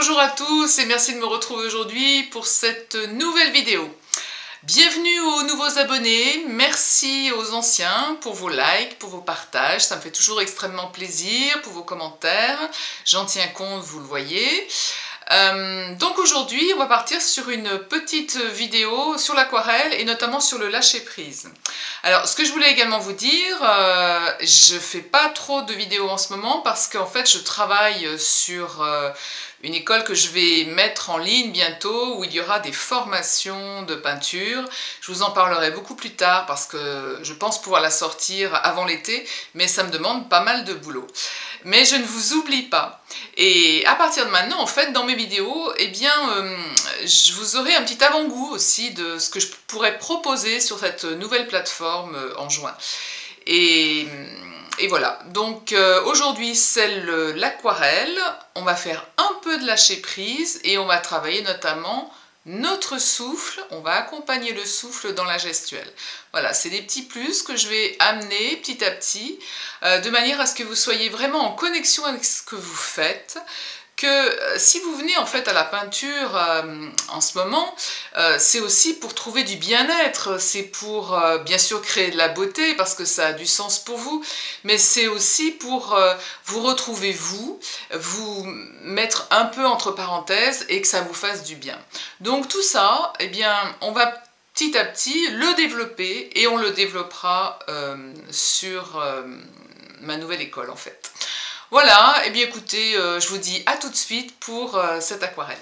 Bonjour à tous et merci de me retrouver aujourd'hui pour cette nouvelle vidéo. Bienvenue aux nouveaux abonnés, merci aux anciens pour vos likes, pour vos partages, ça me fait toujours extrêmement plaisir, pour vos commentaires, j'en tiens compte, vous le voyez. Donc aujourd'hui, on va partir sur une petite vidéo sur l'aquarelle et notamment sur le lâcher-prise. Alors, ce que je voulais également vous dire, je fais pas trop de vidéos en ce moment parce qu'en fait, je travaille sur une école que je vais mettre en ligne bientôt où il y aura des formations de peinture. Je vous en parlerai beaucoup plus tard parce que je pense pouvoir la sortir avant l'été, mais ça me demande pas mal de boulot. Mais je ne vous oublie pas. Et à partir de maintenant, en fait, dans mes vidéos, eh bien, je vous aurai un petit avant-goût aussi de ce que je pourrais proposer sur cette nouvelle plateforme en juin. Et voilà, donc aujourd'hui c'est l'aquarelle, on va faire un peu de lâcher prise et on va travailler notamment notre souffle, on va accompagner le souffle dans la gestuelle. Voilà, c'est des petits plus que je vais amener petit à petit, de manière à ce que vous soyez vraiment en connexion avec ce que vous faites, que si vous venez en fait à la peinture en ce moment, c'est aussi pour trouver du bien-être, c'est pour bien sûr créer de la beauté parce que ça a du sens pour vous, mais c'est aussi pour vous retrouver vous mettre un peu entre parenthèses et que ça vous fasse du bien. Donc tout ça, eh bien, on va petit à petit le développer et on le développera sur ma nouvelle école en fait. Voilà, et bien écoutez, je vous dis à tout de suite pour cette aquarelle.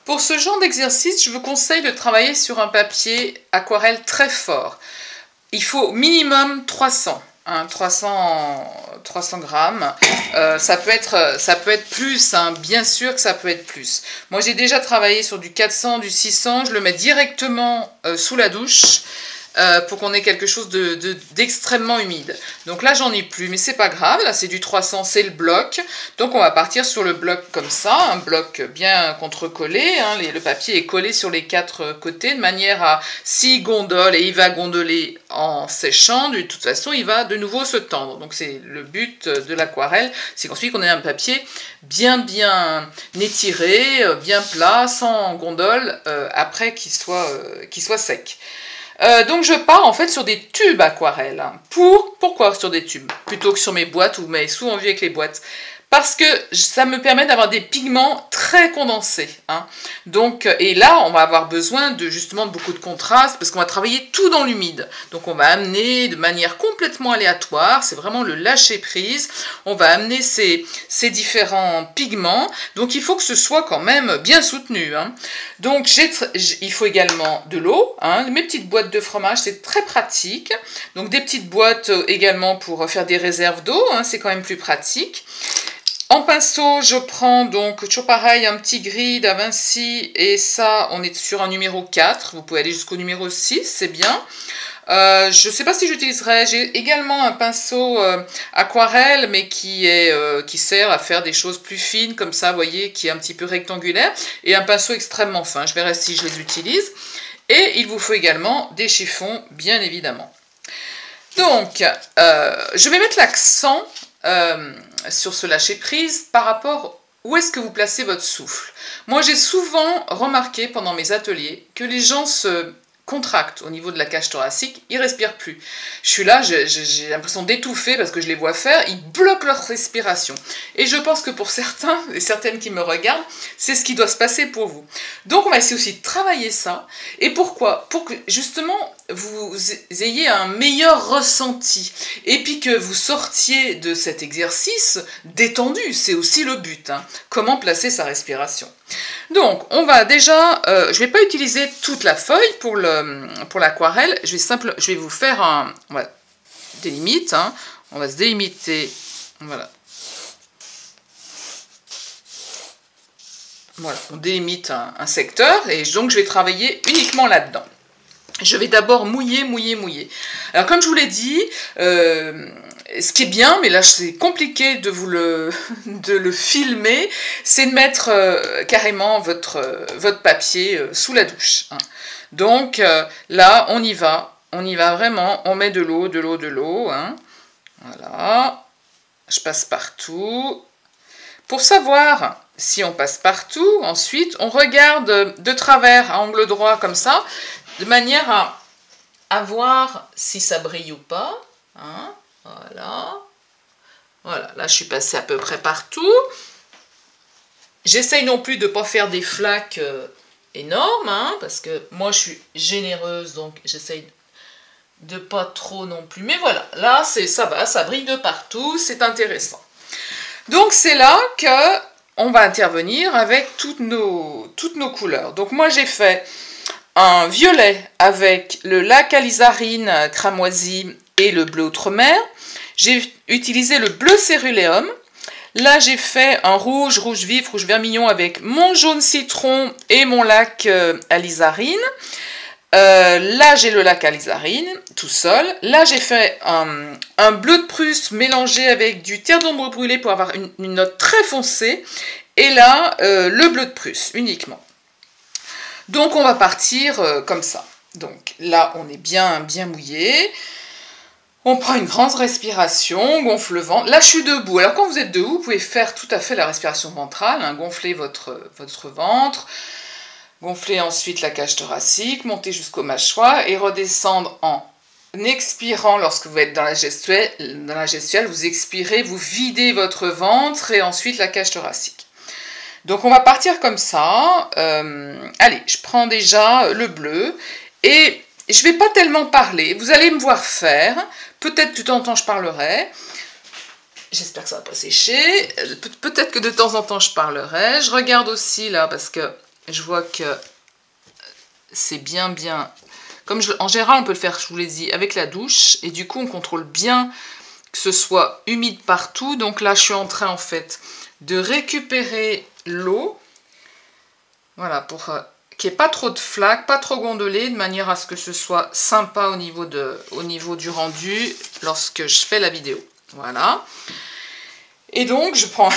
Pour ce genre d'exercice, je vous conseille de travailler sur un papier aquarelle très fort. Il faut minimum 300, hein, 300 grammes. Ça peut être plus, hein, bien sûr que ça peut être plus. Moi j'ai déjà travaillé sur du 400, du 600, je le mets directement sous la douche. Pour qu'on ait quelque chose d'extrêmement humide. Donc là j'en ai plus, mais c'est pas grave, là c'est du 300, c'est le bloc. Donc on va partir sur le bloc comme ça, un bloc bien contre-collé, hein, le papier est collé sur les quatre côtés, de manière à, s'il gondole, et il va gondoler en séchant, de toute façon il va de nouveau se tendre. Donc c'est le but de l'aquarelle, c'est qu'ensuite qu'on ait un papier bien étiré, bien plat, sans gondole, après qu'il soit sec. Donc je pars en fait sur des tubes aquarelles. Pourquoi sur des tubes plutôt que sur mes boîtes, vous m'avez souvent vu avec les boîtes? Parce que ça me permet d'avoir des pigments très condensés. Hein. Donc, et là, on va avoir besoin justement de beaucoup de contraste parce qu'on va travailler tout dans l'humide. Donc on va amener de manière complètement aléatoire, c'est vraiment le lâcher prise. On va amener ces différents pigments. Donc il faut que ce soit quand même bien soutenu. Hein. Donc il faut également de l'eau. Hein. Mes petites boîtes de fromage, c'est très pratique. Donc des petites boîtes également pour faire des réserves d'eau, hein, c'est quand même plus pratique. En pinceau, je prends donc toujours pareil un petit gris Da Vinci et ça, on est sur un numéro 4. Vous pouvez aller jusqu'au numéro 6, c'est bien. Je ne sais pas si j'utiliserai, j'ai également un pinceau aquarelle, mais qui sert à faire des choses plus fines, comme ça, vous voyez, qui est un petit peu rectangulaire, et un pinceau extrêmement fin. Je verrai si je les utilise. Et il vous faut également des chiffons, bien évidemment. Donc, je vais mettre l'accent sur ce lâcher prise par rapport où est-ce que vous placez votre souffle. Moi j'ai souvent remarqué pendant mes ateliers que les gens se contractent au niveau de la cage thoracique, ils respirent plus. Je suis là, j'ai l'impression d'étouffer parce que je les vois faire, ils bloquent leur respiration. Et je pense que pour certains et certaines qui me regardent, c'est ce qui doit se passer pour vous. Donc on va essayer aussi de travailler ça. Et pourquoi? Pour que justement vous ayez un meilleur ressenti. Et puis que vous sortiez de cet exercice détendu, c'est aussi le but. Hein. Comment placer sa respiration. Donc, on va déjà, je ne vais pas utiliser toute la feuille pour l'aquarelle, je vais vous faire des limites, hein. On va se délimiter, voilà. Voilà, on délimite un secteur et donc je vais travailler uniquement là-dedans. Je vais d'abord mouiller. Alors comme je vous l'ai dit, ce qui est bien, mais là c'est compliqué de le filmer, c'est de mettre carrément votre papier sous la douche. Hein. Donc là on y va vraiment, on met de l'eau. Hein. Voilà, je passe partout. Pour savoir si on passe partout, ensuite, on regarde de travers à angle droit comme ça, de manière à voir si ça brille ou pas. Hein, voilà. Voilà, là je suis passée à peu près partout. J'essaye non plus de ne pas faire des flaques énormes, hein, parce que moi je suis généreuse, donc j'essaye de pas trop non plus. Mais voilà, là ça va, ça brille de partout, c'est intéressant. Donc c'est là que on va intervenir avec toutes nos couleurs. Donc moi j'ai fait un violet avec le lac alizarin cramoisi et le bleu outre-mer. J'ai utilisé le bleu céruléum. Là j'ai fait un rouge vif, rouge vermillon avec mon jaune citron et mon lac alizarin. Là j'ai le lac alizarin tout seul. Là j'ai fait un bleu de Prusse mélangé avec du terre d'ombre brûlé pour avoir une note très foncée. Et là le bleu de Prusse uniquement. Donc on va partir comme ça. Donc là on est bien mouillé. On prend une grande respiration, on gonfle le ventre. Là je suis debout. Alors quand vous êtes debout, vous pouvez faire tout à fait la respiration ventrale, hein, gonfler votre ventre. Gonflez ensuite la cage thoracique, montez jusqu'aux mâchoires et redescendre en expirant lorsque vous êtes dans la gestuelle. Vous expirez, vous videz votre ventre et ensuite la cage thoracique. Donc on va partir comme ça. Allez, je prends déjà le bleu et je ne vais pas tellement parler. Vous allez me voir faire. Peut-être que de temps en temps je parlerai. J'espère que ça ne va pas sécher. Peut-être que de temps en temps je parlerai. Je regarde aussi là parce que je vois que c'est bien. Comme en général, on peut le faire, je vous l'ai dit, avec la douche. Et du coup, on contrôle bien que ce soit humide partout. Donc là, je suis en train, en fait, de récupérer l'eau. Voilà, pour qu'il n'y ait pas trop de flaques, pas trop gondolé, de manière à ce que ce soit sympa au niveau du rendu lorsque je fais la vidéo. Voilà. Et donc, je prends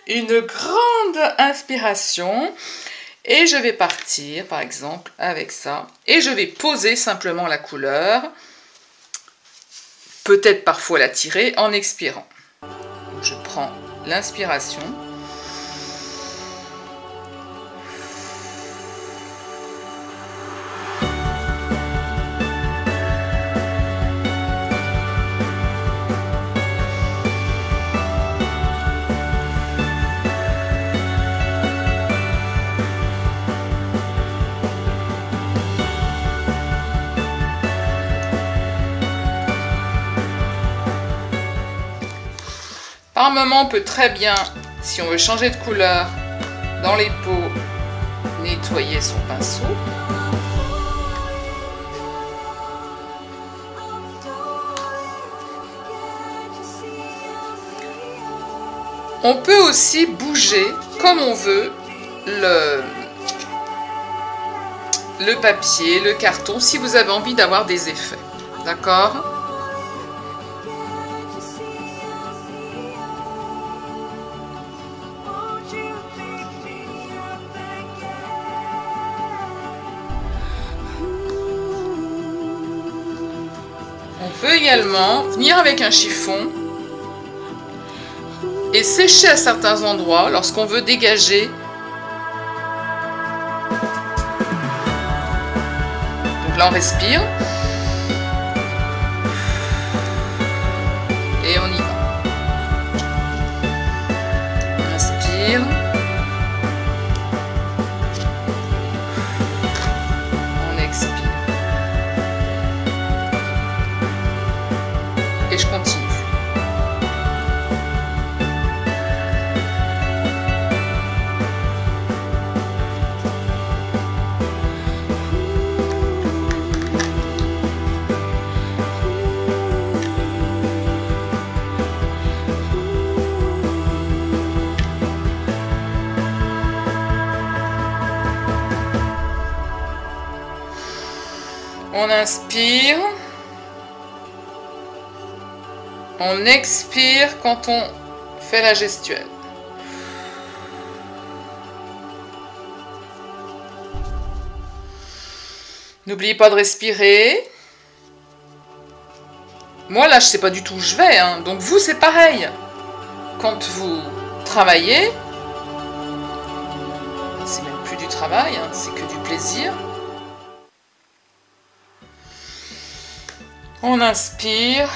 une grande inspiration. Et je vais partir, par exemple, avec ça. Et je vais poser simplement la couleur. Peut-être parfois la tirer en expirant. Donc je prends l'inspiration. Par moment, on peut très bien, si on veut changer de couleur dans les peaux, nettoyer son pinceau. On peut aussi bouger comme on veut le papier, le carton, si vous avez envie d'avoir des effets. D'accord ? On peut également venir avec un chiffon et sécher à certains endroits lorsqu'on veut dégager. Donc là on respire et on y va. On respire. On expire. Et je continue. On inspire. On expire quand on fait la gestuelle. N'oubliez pas de respirer. Moi là, je sais pas du tout où je vais, hein. Donc vous, c'est pareil. Quand vous travailler. C'est même plus du travail, hein, c'est que du plaisir. On inspire,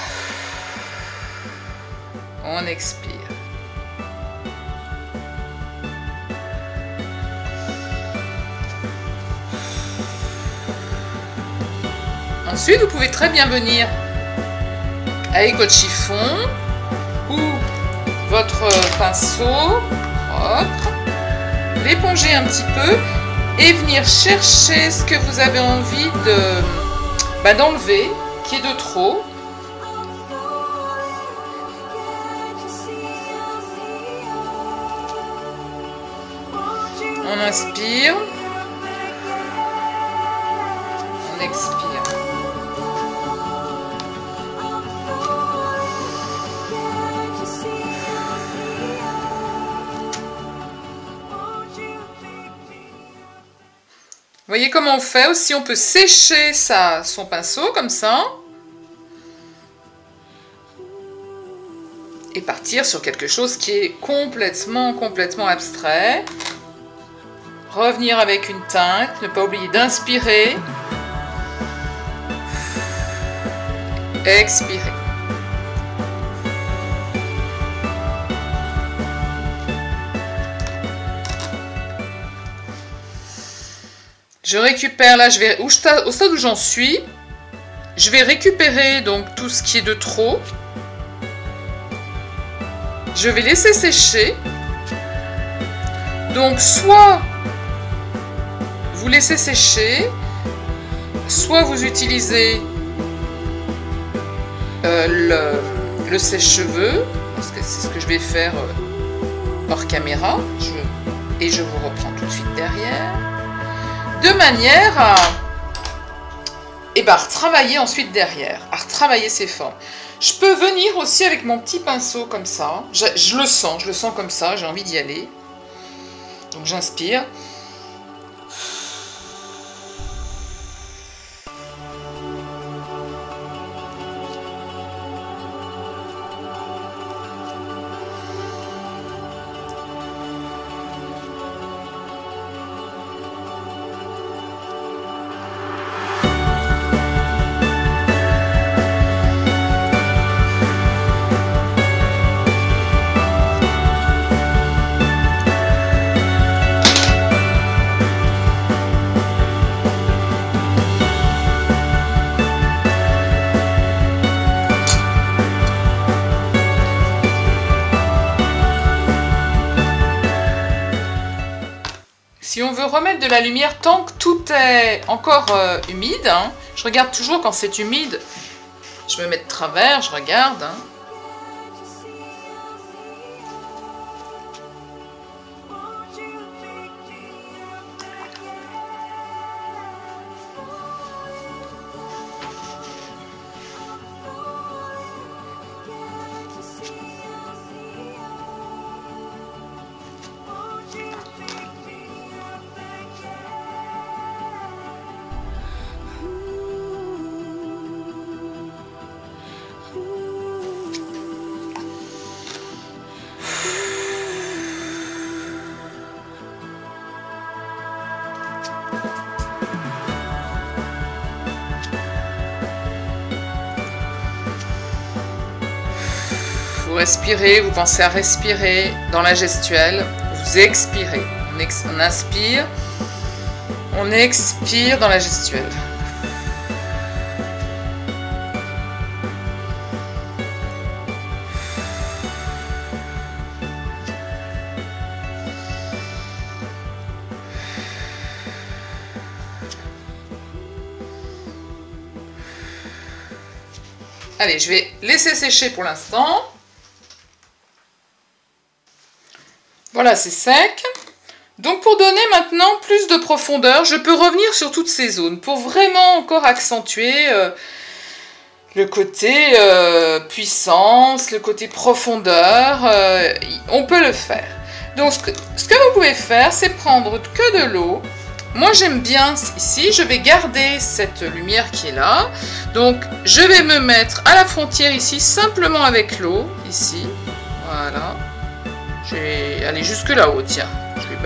on expire. Ensuite, vous pouvez très bien venir avec votre chiffon ou votre pinceau propre, l'éponger un petit peu et venir chercher ce que vous avez envie d'enlever, qui est de trop. On inspire, on expire. Vous voyez comment on fait aussi, on peut sécher son pinceau comme ça et partir sur quelque chose qui est complètement abstrait. Revenir avec une teinte, ne pas oublier d'inspirer, expirer. Je récupère, là, au stade où j'en suis, je vais récupérer donc tout ce qui est de trop. Je vais laisser sécher. Donc, soit vous laissez sécher, soit vous utilisez le sèche-cheveux, parce que c'est ce que je vais faire hors caméra, et je vous reprends tout de suite derrière. De manière à retravailler ensuite derrière, à retravailler ces formes. Je peux venir aussi avec mon petit pinceau comme ça, je le sens comme ça, j'ai envie d'y aller. Donc j'inspire. Si on veut remettre de la lumière, tant que tout est encore humide, hein, je regarde toujours quand c'est humide, je me mets de travers, je regarde. Hein. Vous respirez, vous pensez à respirer dans la gestuelle, vous expirez. On inspire, on expire dans la gestuelle. Allez, je vais laisser sécher pour l'instant. Voilà, c'est sec. Donc pour donner maintenant plus de profondeur, je peux revenir sur toutes ces zones pour vraiment encore accentuer le côté puissance, le côté profondeur. On peut le faire. Donc ce que vous pouvez faire, c'est prendre que de l'eau. Moi j'aime bien ici, je vais garder cette lumière qui est là. Donc je vais me mettre à la frontière ici, simplement avec l'eau, ici. Voilà. Je vais aller jusque là-haut, tiens. Je vais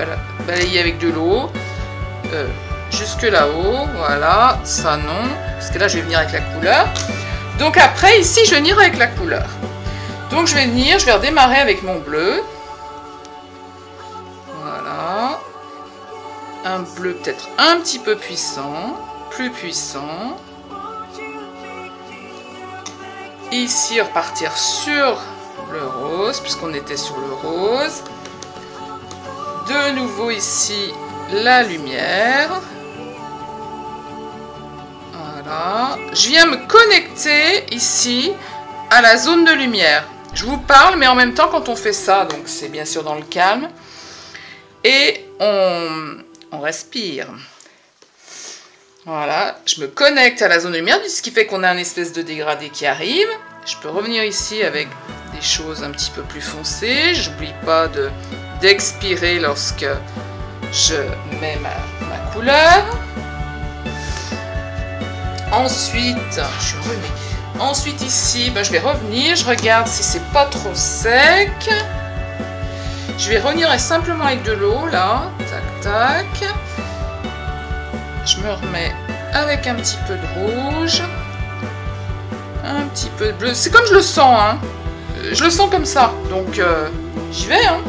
balayer avec de l'eau. Jusque là-haut, voilà. Ça, non. Parce que là, je vais venir avec la couleur. Donc après, ici, je vais venir avec la couleur. Donc je vais venir, je vais redémarrer avec mon bleu. Voilà. Un bleu peut-être un petit peu puissant. Plus puissant. Ici, repartir sur le rose, puisqu'on était sur le rose. De nouveau ici, la lumière. Voilà. Je viens me connecter ici à la zone de lumière. Je vous parle, mais en même temps, quand on fait ça, donc c'est bien sûr dans le calme, et on respire. Voilà, je me connecte à la zone de lumière, ce qui fait qu'on a un espèce de dégradé qui arrive. Je peux revenir ici avec des choses un petit peu plus foncées. Je n'oublie pas d'expirer lorsque je mets ma couleur. Ensuite, ensuite ici, je vais revenir, je regarde si c'est pas trop sec. Je vais revenir simplement avec de l'eau, là, tac, tac. Je me remets avec un petit peu de rouge, un petit peu de bleu. C'est comme je le sens, hein. Je le sens comme ça, donc j'y vais, hein.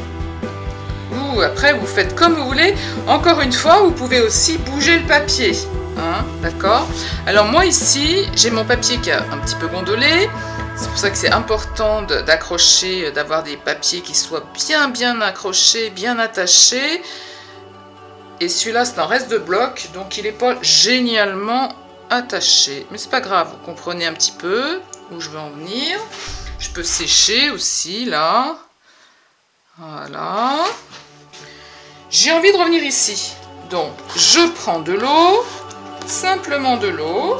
Ou après, vous faites comme vous voulez. Encore une fois, vous pouvez aussi bouger le papier. Hein, d'accord. Alors moi ici, j'ai mon papier qui a un petit peu gondolé. C'est pour ça que c'est important d'accrocher, d'avoir des papiers qui soient bien accrochés, bien attachés. Et celui-là, c'est un reste de bloc, donc il n'est pas génialement attaché. Mais c'est pas grave, vous comprenez un petit peu où je veux en venir. Je peux sécher aussi, là. Voilà. J'ai envie de revenir ici. Donc, je prends de l'eau. Simplement de l'eau,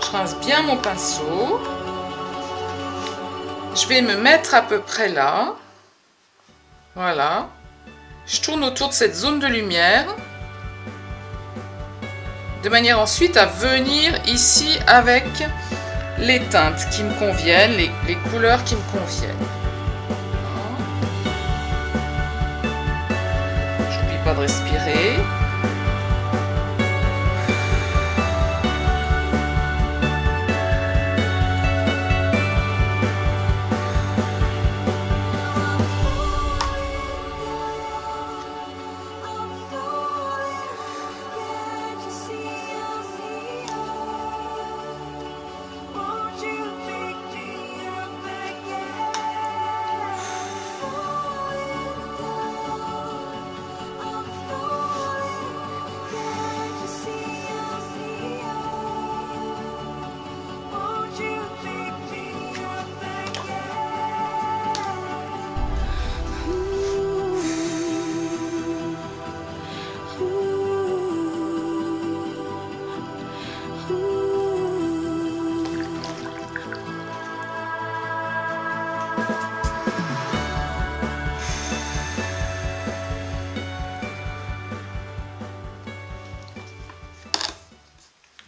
je rince bien mon pinceau, je vais me mettre à peu près là, voilà, je tourne autour de cette zone de lumière, de manière ensuite à venir ici avec les teintes qui me conviennent, les couleurs qui me conviennent. Je n'oublie pas de respirer.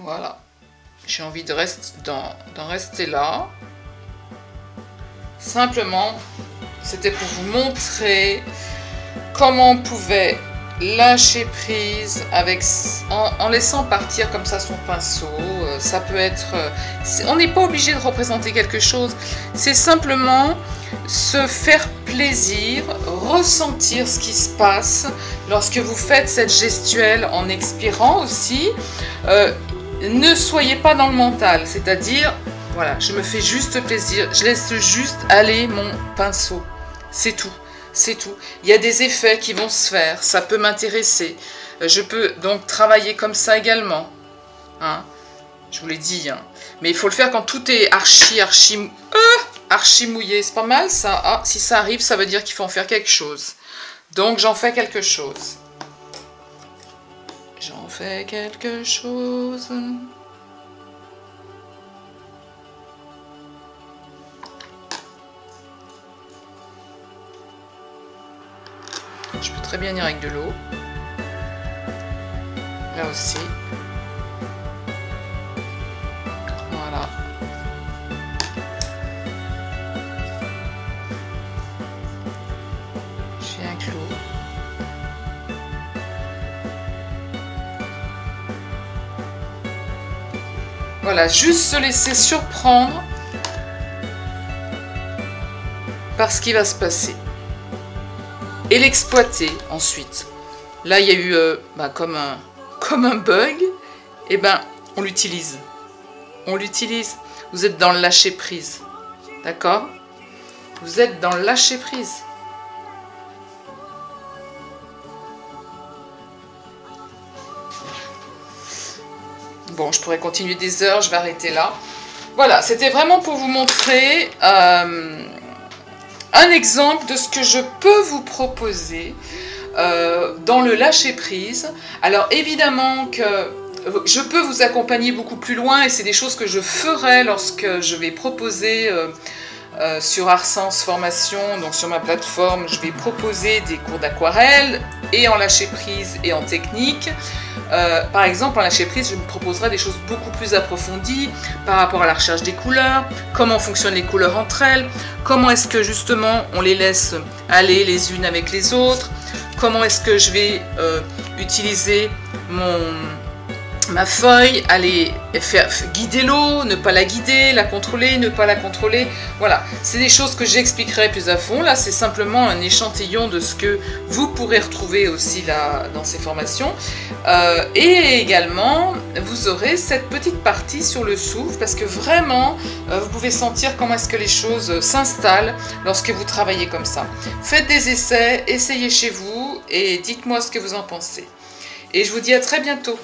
Voilà, j'ai envie d'en rester là. Simplement, c'était pour vous montrer comment on pouvait lâcher prise en laissant partir comme ça son pinceau. Ça peut être... on n'est pas obligé de représenter quelque chose. C'est simplement se faire plaisir, ressentir ce qui se passe lorsque vous faites cette gestuelle en expirant aussi. Ne soyez pas dans le mental, c'est-à-dire, voilà, je me fais juste plaisir, je laisse juste aller mon pinceau, c'est tout, c'est tout. Il y a des effets qui vont se faire, ça peut m'intéresser, je peux donc travailler comme ça également, hein, je vous l'ai dit, hein. Mais il faut le faire quand tout est archi mouillé, c'est pas mal ça, ah, si ça arrive, ça veut dire qu'il faut en faire quelque chose, donc j'en fais quelque chose. J'en fais quelque chose. Je peux très bien venir avec de l'eau. Là aussi. Voilà. Voilà, juste se laisser surprendre par ce qui va se passer. Et l'exploiter ensuite. Là, il y a eu comme un bug. Et ben, on l'utilise. On l'utilise. Vous êtes dans le lâcher prise. D'accord? Vous êtes dans le lâcher prise. Bon, je pourrais continuer des heures, je vais arrêter là. Voilà, c'était vraiment pour vous montrer un exemple de ce que je peux vous proposer dans le lâcher-prise. Alors évidemment que je peux vous accompagner beaucoup plus loin et c'est des choses que je ferai lorsque je vais proposer sur Arsens Formation, donc sur ma plateforme, je vais proposer des cours d'aquarelle et en lâcher-prise et en technique. Par exemple, en lâcher-prise, je vous proposerai des choses beaucoup plus approfondies par rapport à la recherche des couleurs, comment fonctionnent les couleurs entre elles, comment est-ce que justement on les laisse aller les unes avec les autres, comment est-ce que je vais utiliser ma feuille, aller faire guider l'eau, ne pas la guider, la contrôler, ne pas la contrôler. Voilà, c'est des choses que j'expliquerai plus à fond. Là, c'est simplement un échantillon de ce que vous pourrez retrouver aussi là dans ces formations. Et également, vous aurez cette petite partie sur le souffle parce que vraiment, vous pouvez sentir comment est-ce que les choses s'installent lorsque vous travaillez comme ça. Faites des essais, essayez chez vous et dites-moi ce que vous en pensez. Et je vous dis à très bientôt.